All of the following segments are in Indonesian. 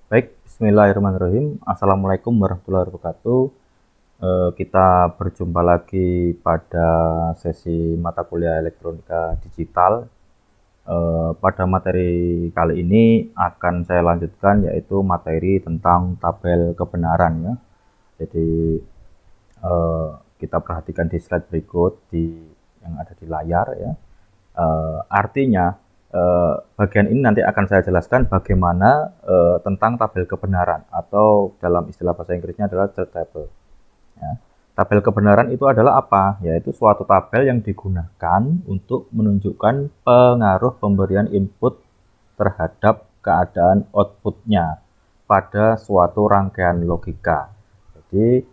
Baik, bismillahirrahmanirrahim. Assalamualaikum warahmatullahi wabarakatuh. Kita berjumpa lagi pada sesi mata kuliah elektronika digital. Pada materi kali ini akan saya lanjutkan, yaitu materi tentang tabel kebenaran ya. Jadi kita perhatikan di slide berikut yang ada di layar ya. Artinya bagian ini nanti akan saya jelaskan bagaimana tentang tabel kebenaran, atau dalam istilah bahasa Inggrisnya adalah truth table. Ya. Tabel kebenaran itu adalah apa? Yaitu suatu tabel yang digunakan untuk menunjukkan pengaruh pemberian input terhadap keadaan outputnya pada suatu rangkaian logika. Jadi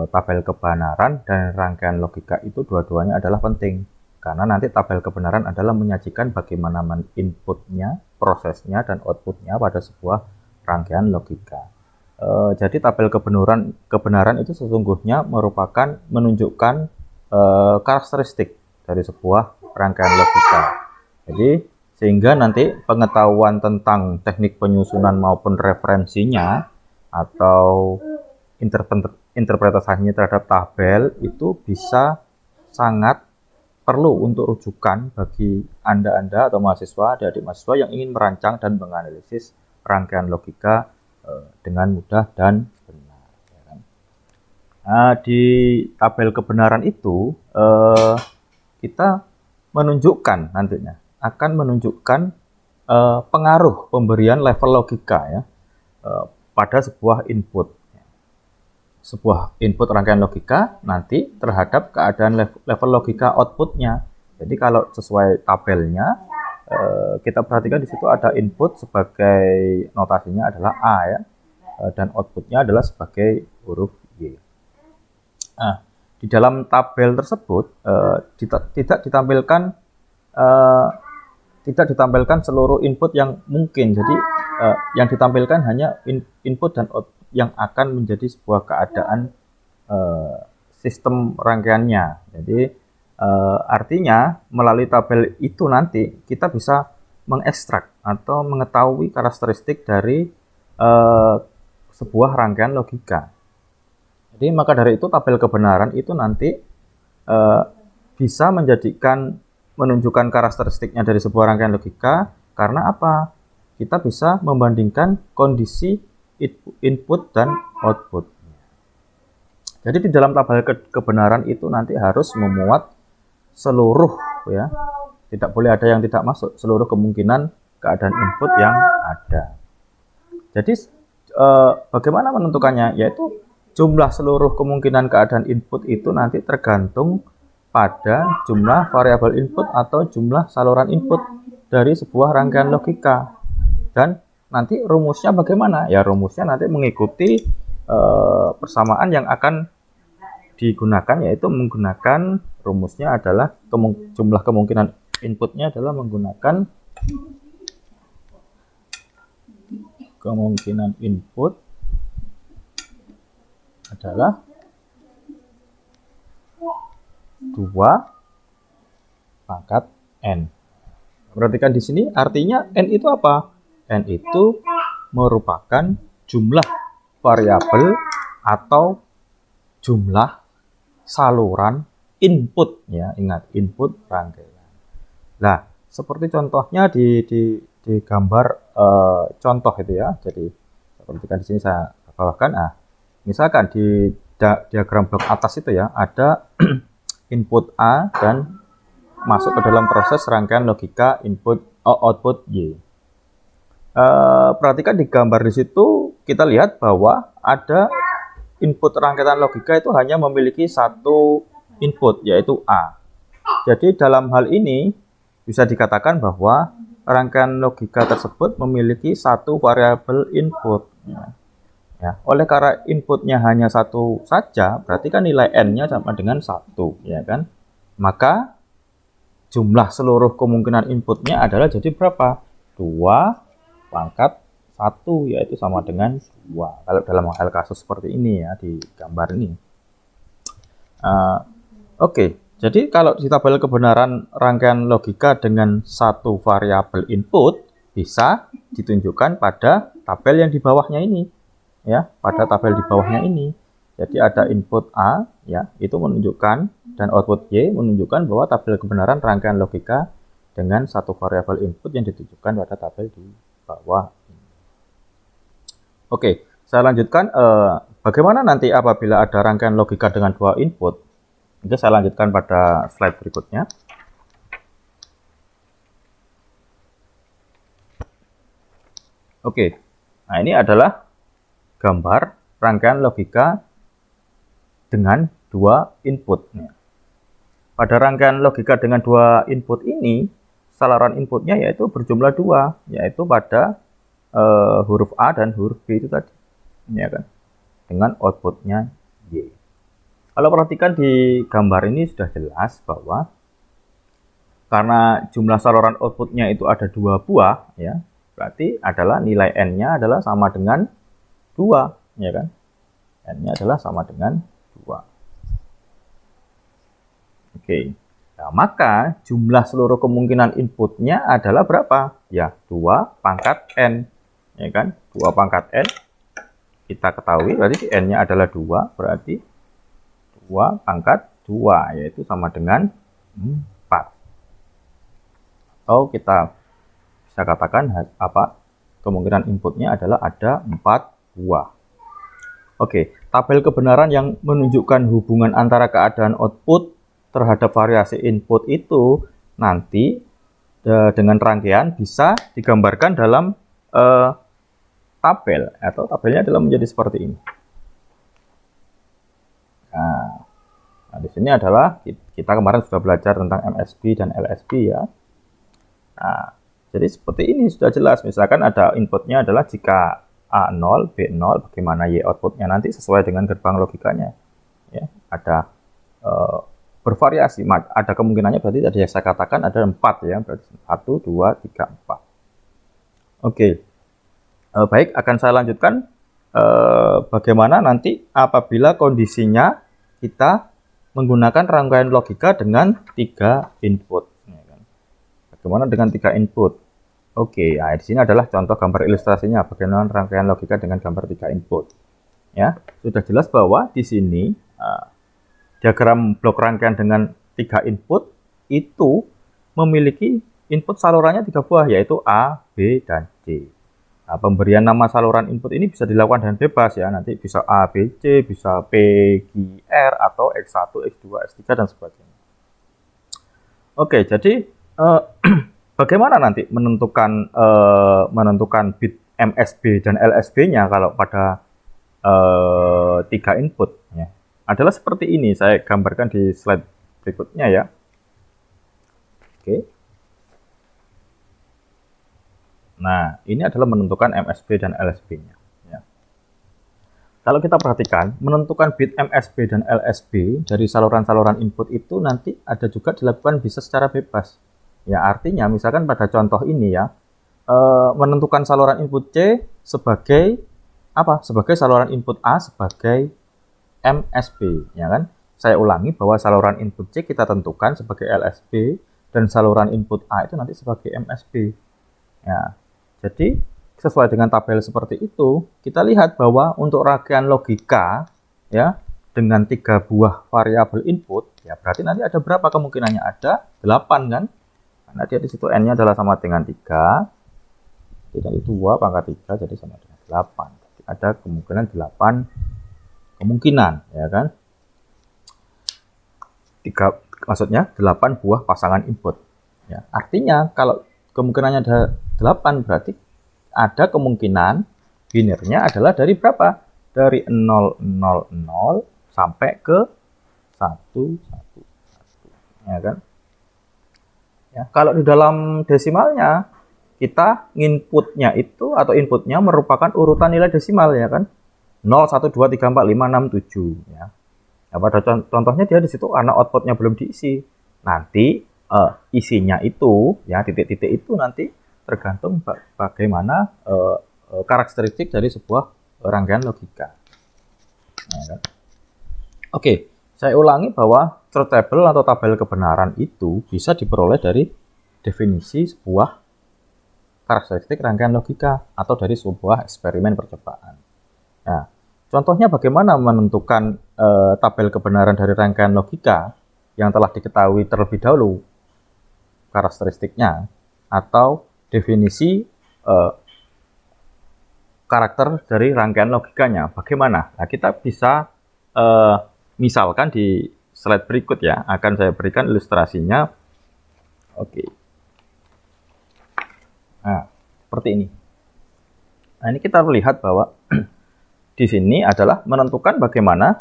tabel kebenaran dan rangkaian logika itu dua-duanya adalah penting. Karena nanti tabel kebenaran adalah menyajikan bagaimana inputnya, prosesnya, dan outputnya pada sebuah rangkaian logika. Jadi tabel kebenaran itu sesungguhnya merupakan menunjukkan karakteristik dari sebuah rangkaian logika. Jadi sehingga nanti pengetahuan tentang teknik penyusunan maupun referensinya atau interpretasinya terhadap tabel itu bisa sangat perlu untuk rujukan bagi Anda atau mahasiswa, adik-adik mahasiswa yang ingin merancang dan menganalisis rangkaian logika dengan mudah dan benar. Nah, di tabel kebenaran itu kita menunjukkan nantinya akan menunjukkan pengaruh pemberian level logika ya pada sebuah input. Sebuah input rangkaian logika nanti terhadap keadaan level logika outputnya. Jadi kalau sesuai tabelnya, kita perhatikan di situ ada input sebagai notasinya adalah A ya, dan outputnya adalah sebagai huruf Y. Nah, di dalam tabel tersebut tidak ditampilkan seluruh input yang mungkin. Jadi yang ditampilkan hanya input dan output yang akan menjadi sebuah keadaan sistem rangkaiannya. Jadi artinya melalui tabel itu nanti kita bisa mengekstrak atau mengetahui karakteristik dari sebuah rangkaian logika. Jadi maka dari itu tabel kebenaran itu nanti bisa menunjukkan karakteristiknya dari sebuah rangkaian logika. Karena apa? Kita bisa membandingkan kondisi input dan output. Jadi di dalam tabel kebenaran itu nanti harus memuat seluruh ya, tidak boleh ada yang tidak masuk, seluruh kemungkinan keadaan input yang ada. Jadi bagaimana menentukannya? Yaitu jumlah seluruh kemungkinan keadaan input itu nanti tergantung pada jumlah variabel input atau jumlah saluran input dari sebuah rangkaian logika. Dan nanti rumusnya bagaimana? Ya rumusnya nanti mengikuti persamaan yang akan digunakan, yaitu menggunakan rumusnya adalah jumlah kemungkinan inputnya adalah menggunakan kemungkinan input adalah 2 pangkat N. Perhatikan di sini artinya N itu apa? N itu merupakan jumlah variabel atau jumlah saluran input ya, ingat input rangkaian. Nah, seperti contohnya di gambar contoh itu ya. Jadi perhatikan di sini saya bawakan. Misalkan di diagram blok atas itu ya ada input A dan masuk ke dalam proses rangkaian logika output Y. Perhatikan di gambar di situ kita lihat bahwa ada input rangkaian logika itu hanya memiliki satu input, yaitu A. Jadi dalam hal ini bisa dikatakan bahwa rangkaian logika tersebut memiliki satu variabel input. Ya, oleh karena inputnya hanya satu saja, berarti kan nilai N-nya sama dengan 1, ya kan? Maka jumlah seluruh kemungkinan inputnya adalah jadi berapa? 2 pangkat 1, yaitu sama dengan 2. Kalau dalam hal kasus seperti ini ya, di gambar ini. Oke, jadi kalau di tabel kebenaran rangkaian logika dengan satu variabel input bisa ditunjukkan pada tabel yang di bawahnya ini, ya, pada tabel di bawahnya ini. Jadi ada input A, ya, itu menunjukkan, dan output Y menunjukkan bahwa tabel kebenaran rangkaian logika dengan satu variabel input yang ditunjukkan pada tabel di bawah. Oke, saya lanjutkan. Bagaimana nanti apabila ada rangkaian logika dengan dua input? Oke, saya lanjutkan pada slide berikutnya. Oke, nah ini adalah gambar rangkaian logika dengan dua input. Pada rangkaian logika dengan dua input ini, saluran inputnya yaitu berjumlah dua, yaitu pada huruf A dan huruf B itu tadi, ya kan? Dengan outputnya Y. Kalau perhatikan di gambar ini sudah jelas bahwa karena jumlah saluran outputnya itu ada dua buah, ya, berarti adalah nilai N-nya adalah sama dengan 2, ya kan? N-nya adalah sama dengan 2. Oke. Nah, maka jumlah seluruh kemungkinan inputnya adalah berapa? Ya, 2 pangkat N, ya kan? 2 pangkat N. Kita ketahui berarti N-nya adalah 2, berarti 2 pangkat 2, yaitu sama dengan 4. Atau kita bisa katakan apa? Kemungkinan inputnya adalah ada 4 buah. Oke, tabel kebenaran yang menunjukkan hubungan antara keadaan output terhadap variasi input itu nanti dengan rangkaian bisa digambarkan dalam tabel, atau tabelnya adalah menjadi seperti ini. Nah, di sini adalah kita kemarin sudah belajar tentang MSB dan LSB, ya. Nah, jadi seperti ini sudah jelas. Misalkan ada inputnya adalah jika A0, B0, bagaimana Y outputnya nanti sesuai dengan gerbang logikanya. Ya, ada bervariasi. Ada kemungkinannya berarti tadi yang saya katakan ada 4, ya. Berarti 1, 2, 3, 4. Oke. Baik, akan saya lanjutkan bagaimana nanti apabila kondisinya kita menggunakan rangkaian logika dengan 3 input. Ya kan? Bagaimana dengan 3 input? Oke, nah di sini adalah contoh gambar ilustrasinya bagaimana rangkaian logika dengan gambar 3 input. Ya, sudah jelas bahwa di sini diagram blok rangkaian dengan 3 input itu memiliki input salurannya 3 buah, yaitu A, B, dan C. Nah, pemberian nama saluran input ini bisa dilakukan dengan bebas, ya. Nanti bisa A, B, C, bisa P, Q, R, atau X1, X2, X3, dan sebagainya. Oke, jadi bagaimana nanti menentukan bit MSB dan LSB-nya kalau pada 3 input, ya. Adalah seperti ini, saya gambarkan di slide berikutnya, ya. Oke. Nah, ini adalah menentukan MSB dan LSB-nya. Ya. Kalau kita perhatikan, menentukan bit MSB dan LSB dari saluran-saluran input itu nanti ada juga dilakukan bisa secara bebas. Ya, artinya misalkan pada contoh ini, ya, menentukan saluran input C sebagai apa? Sebagai saluran input A sebagai MSB, ya kan? Saya ulangi bahwa saluran input C kita tentukan sebagai LSB dan saluran input A itu nanti sebagai MSB. Ya. Jadi, sesuai dengan tabel seperti itu, kita lihat bahwa untuk rangkaian logika, ya, dengan 3 buah variabel input, ya berarti nanti ada berapa kemungkinannya? Ada 8, kan? Karena dia di situ N-nya adalah sama dengan 3, jadi 2 pangkat 3, jadi sama dengan 8. Jadi ada kemungkinan 8 kemungkinan, ya kan? 3, maksudnya 8 buah pasangan input. Ya, artinya kalau kemungkinannya ada 8, berarti ada kemungkinan binarnya adalah dari berapa? Dari 0, 0, 0 sampai ke 1, 1, 1. Ya kan? Ya, kalau di dalam desimalnya, kita inputnya itu atau inputnya merupakan urutan nilai desimal, ya kan? 0, 1, 2, 3, 4, 5, 6, 7. Ya. Nah, pada contohnya dia di situ karena outputnya belum diisi. Nanti isinya itu, ya, titik-titik itu nanti tergantung bagaimana karakteristik dari sebuah rangkaian logika. Ya, kan? Oke, saya ulangi bahwa truth table atau tabel kebenaran itu bisa diperoleh dari definisi sebuah karakteristik rangkaian logika atau dari sebuah eksperimen percobaan. Nah, contohnya bagaimana menentukan tabel kebenaran dari rangkaian logika yang telah diketahui terlebih dahulu karakteristiknya atau definisi karakter dari rangkaian logikanya. Bagaimana? Nah, kita bisa misalkan di slide berikut ya, akan saya berikan ilustrasinya. Oke. Nah, seperti ini. Nah, ini kita lihat bahwa di sini adalah menentukan bagaimana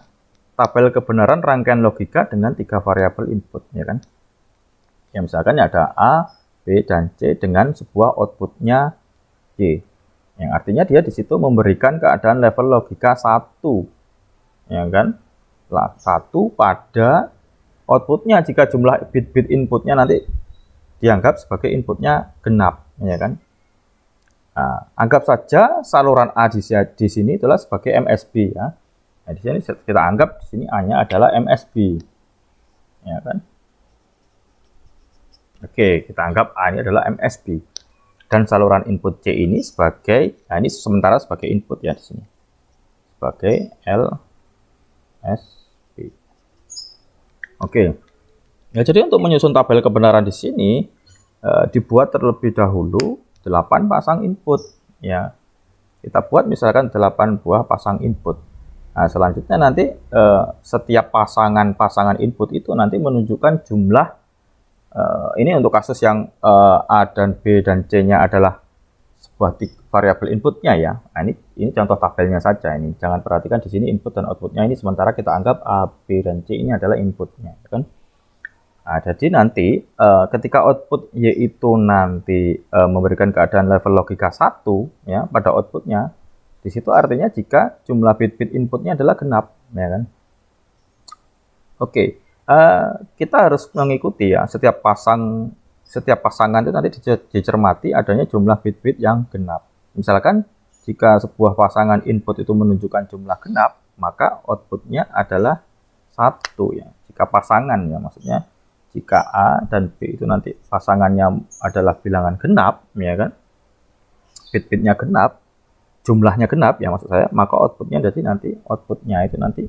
tabel kebenaran rangkaian logika dengan 3 variabel input, ya kan? Ya, misalkan ada A, B, dan C dengan sebuah outputnya Y. Yang artinya dia di situ memberikan keadaan level logika 1, ya kan? 1 pada outputnya jika jumlah bit-bit inputnya nanti dianggap sebagai inputnya genap, ya kan? Nah, anggap saja saluran A di sini adalah sebagai MSB ya. Nah, di sini kita anggap di sini A-nya adalah MSB. Ya kan? Oke, kita anggap A ini adalah MSB. Dan saluran input C ini sebagai, nah ini sementara sebagai input ya di sini. Sebagai LSB. Oke. Ya, jadi untuk menyusun tabel kebenaran di sini dibuat terlebih dahulu 8 pasang input ya. Kita buat misalkan 8 buah pasang input. Nah, selanjutnya nanti setiap pasangan input itu nanti menunjukkan jumlah ini untuk kasus yang A dan B dan C-nya adalah sebuah variabel inputnya ya. Nah, ini contoh tabelnya saja ini. Jangan perhatikan di sini input dan outputnya ini, sementara kita anggap A, B, dan C ini adalah inputnya, kan? Nah, jadi nanti ketika output yaitu nanti memberikan keadaan level logika 1 ya pada outputnya, di situ artinya jika jumlah bit-bit inputnya adalah genap, ya kan? Oke, kita harus mengikuti ya setiap pasangan itu nanti dicermati adanya jumlah bit-bit yang genap. Misalkan jika sebuah pasangan input itu menunjukkan jumlah genap, maka outputnya adalah 1 ya. Jika pasangan ya, maksudnya jika A dan B itu nanti pasangannya adalah bilangan genap, ya kan? Bit-bitnya genap, jumlahnya genap ya maksud saya, maka outputnya jadi nanti outputnya itu nanti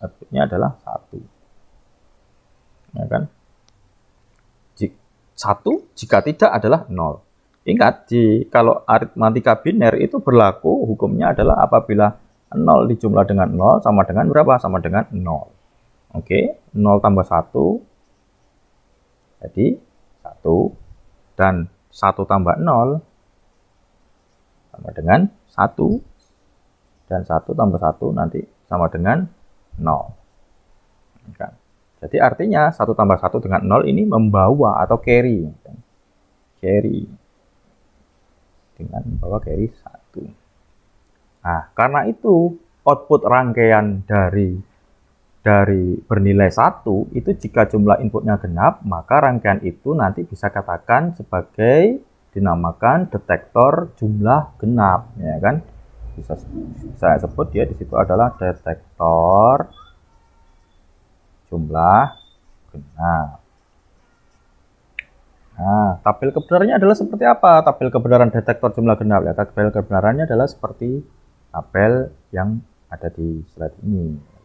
outputnya adalah 1. Ya kan? 1 jika tidak adalah 0. Ingat, kalau aritmatika biner itu berlaku hukumnya adalah apabila 0 dijumlah dengan 0 sama dengan berapa? Sama dengan 0. Oke, 0 tambah 1 jadi 1, dan 1 tambah 0 sama dengan 1, dan 1 tambah 1 nanti sama dengan 0. Kan? Jadi artinya 1 tambah 1 dengan 0 ini membawa atau carry. Kan? Carry. Dengan membawa carry 1. Nah, karena itu output rangkaian dari bernilai 1 itu jika jumlah inputnya genap, maka rangkaian itu nanti bisa katakan sebagai dinamakan detektor jumlah genap, ya kan? Bisa saya sebut dia di situ adalah detektor jumlah genap. Nah, tabel kebenarannya adalah seperti apa? Tabel kebenaran detektor jumlah genap ya. Tabel kebenarannya adalah seperti tabel yang ada di slide ini.